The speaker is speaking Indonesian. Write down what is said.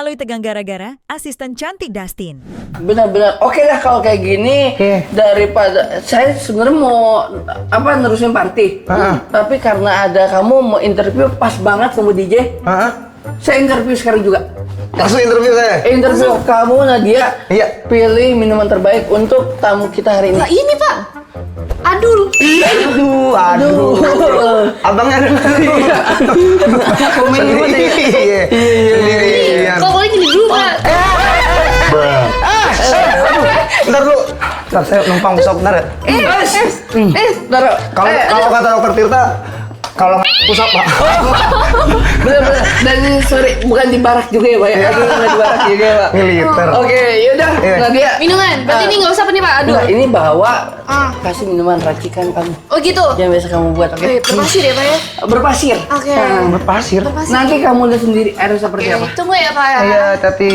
Aloy Tegang Gara-Gara, asisten cantik Dustin. Benar-benar oke lah kalau kayak gini. Daripada saya sebenarnya mau nerusin party. Tapi karena ada kamu mau interview pas banget sama DJ. Saya interview sekarang juga. Langsung interview saya. Interview kamu Nadia. Iya. Pilih minuman terbaik untuk tamu kita hari ini. Nah ini Pak, Adul. Aduh. Abangnya ada. Komen dulu deh. Iya. Kalau boleh gini dulu Pak. Bentar dulu. Bentar, saya numpang besok bentar ya. Taruh. Kalau kata dokter Tirta, kalau pusat Pak. Bener-bener. Dan ini sorry, bukan di barak juga ya Pak ya? Bukan di barak juga ya Pak? Militer. Oke, yaudah Nadia. Minuman, berarti ini nggak usah apa nih Pak? Adul. Nah, ini bawa kasih minuman racikan kamu Oh gitu. yang biasa kamu buat, oke? Berpasir ya Pak ya? Berpasir. Oke. Berpasir. Berpasir. Nanti kamu lihat sendiri air seperti apa. Tunggu ya Pak ya. Iya, tapi